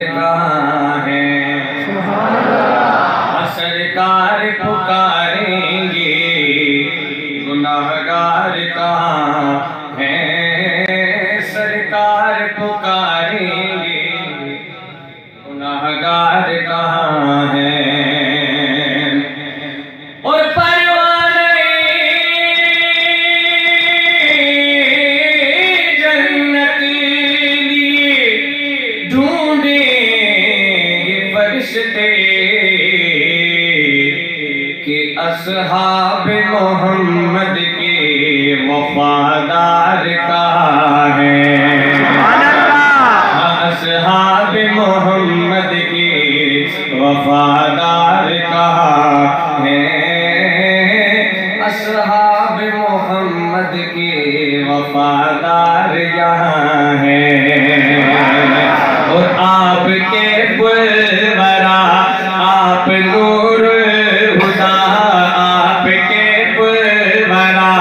کہاں ہے سرکار پکاریں گے گناہگار کہاں ہے سرکار پکاریں گے گناہگار کہاں ہے اور پروانۂ جنت لیے ڈھونڈیں گے فرشتے کہ اصحاب محمد کے وفادار کہاں ہیں اصحاب محمد کے وفادار کہاں ہیں اصحاب محمد کے وفادار یہاں ہیں اور آپ کے پلورا آپ نور الہدیٰ آپ کے پلورا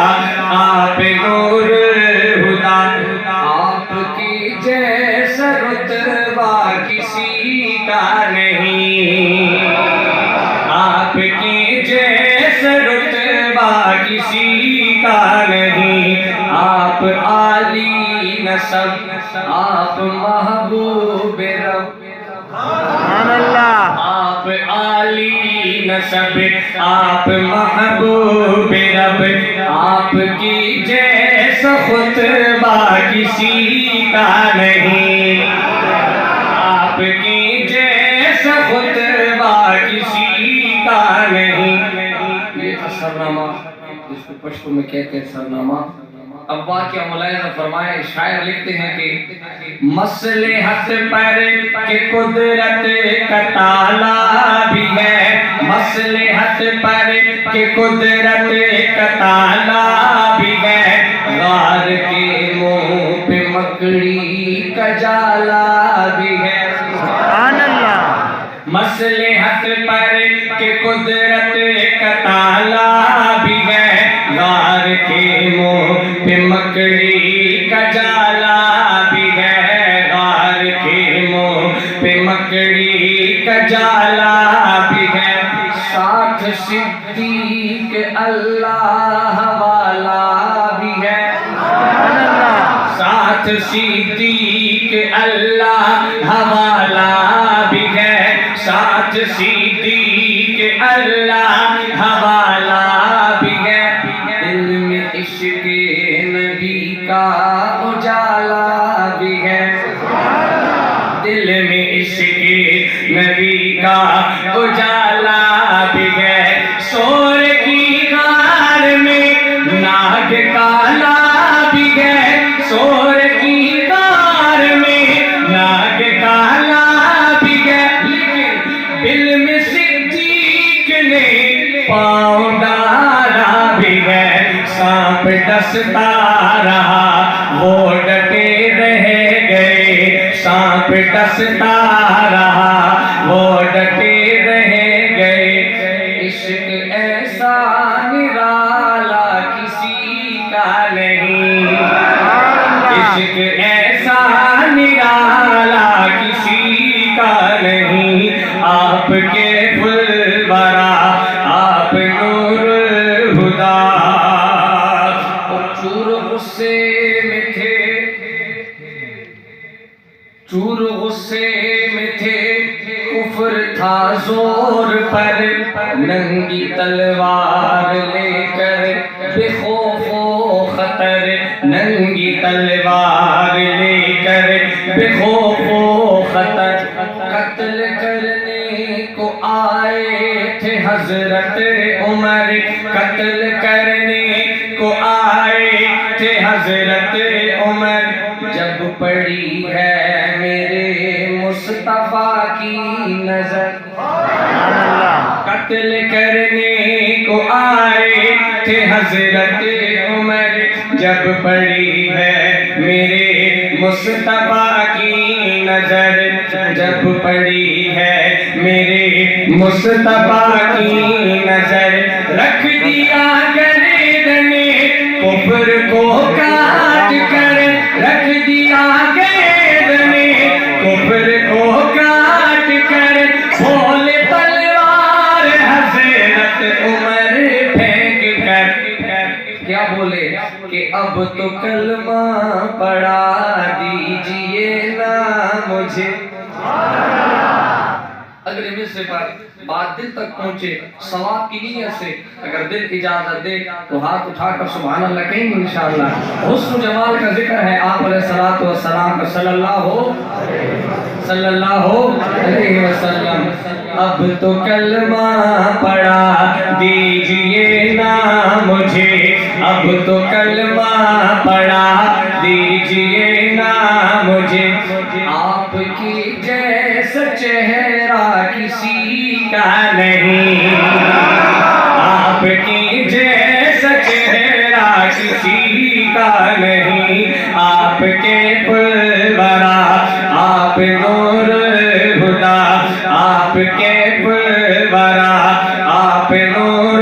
آپ نور الہدیٰ آپ کی جیسا رتبہ کسی کا نہیں آپ کی جیسا رتبہ کسی کا نہیں آپ عالی نسب آپ محبوب رب سبحان اللہ آپ عالی نسب آپ محبوب رب آپ کی جیسا خطبہ کسی کا نہیں آپ کی جیسا خطبہ کسی کا نہیں یہ اثرنامہ جس کو پشتو میں کہتے ہیں اثرنامہ اب واقعہ ملاحظہ فرمائے شاعر لکھتے ہیں کہ مصلحت پر کہ قدرت کا تالا بھی ہے مصلحت پر کہ قدرت کا تالا بھی ہے غار کے منہ پہ مکڑی کا جالا بھی ہے سبحان اللہ مصلحت پر کہ قدرت کا تالا بھی ہے غار کے منہ پہ مکڑی کا جالا بھی ہے غار کے منہ پہ مکڑی کا جالا بھی ہے ساتھ صدیق اللہ والا بھی ہے ساتھ صدیق اللہ والا بھی ہے ساتھ صدیق اللہ والا بھی ہے دل میں عشق نبی کا اجالا بھی ہے دل میں عشق نبی کا اجالا بھی ہے سور کی غار میں ناگ کالا بھی ہے سور کی غار میں ناگ کالا بھی ہے لیکن دل میں صدیق نے پاؤں ڈالا بھی ہے سانپ ڈستا رہا وہ ڈٹے رہ گئے سانپ ڈستا رہا وہ ڈٹے رہ گئے عشق ایسا نرالا کسی کا نہیں عشق ایسا نرالا کسی کا نہیں آپ کے پھلورا آپ نور الہدیٰ اور چور غصے میں تھے چور غصے میں تھے کفر تھا زور پر ننگی تلوار لے کر بے خوف و خطر ننگی تلوار لے کر بے خوف و خطر قتل کرنے کو آئے تھے حضرت عمر قتل کرنے کو آئے تھے حضرت عمر جب پڑی ہے میرے مصطفیٰ کی نظر قتل کرنے کو آئے تھے حضرت عمر جب پڑی ہے میرے مصطفیٰ کی نظر جب پڑی ہے میرے مصطفیٰ کی نظر رکھ دیا گردن کفر کو کاٹ کر رکھ دیا گردن کفر کو کاٹ اب تو کلمہ پڑھا دیجئے نا مجھے. اگلے مصرے پر بات دل تک پہنچے ثواب کی نیت سے اگر دل اجازت دے تو ہاتھ اٹھا کر سبحان اللہ کہیں گے انشاءاللہ. حسن جمال کا ذکر ہے آپ علیہ السلام کا صلی اللہ علیہ وسلم. اب تو کلمہ پڑھا دیجئے نا مجھے, اب تو کلمہ پڑھا دیجئے نا مجھے. آپ کی جیسا چہرہ کسی کا نہیں, آپ کی جیسا چہرہ کسی کا نہیں. آپ کے پل برا آپ نور خدا, آپ کے پل برا آپ نور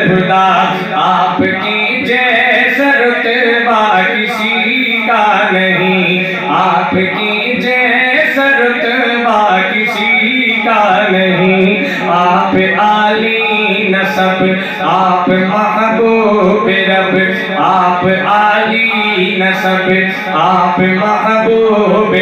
خدا. آپ کی جیسا رتبہ کسی کا نہیں, آپ کی جیسا رتبہ کسی کا نہیں. آپ عالی نسب آپ محبوب رب, آپ عالی نسب آپ محبوب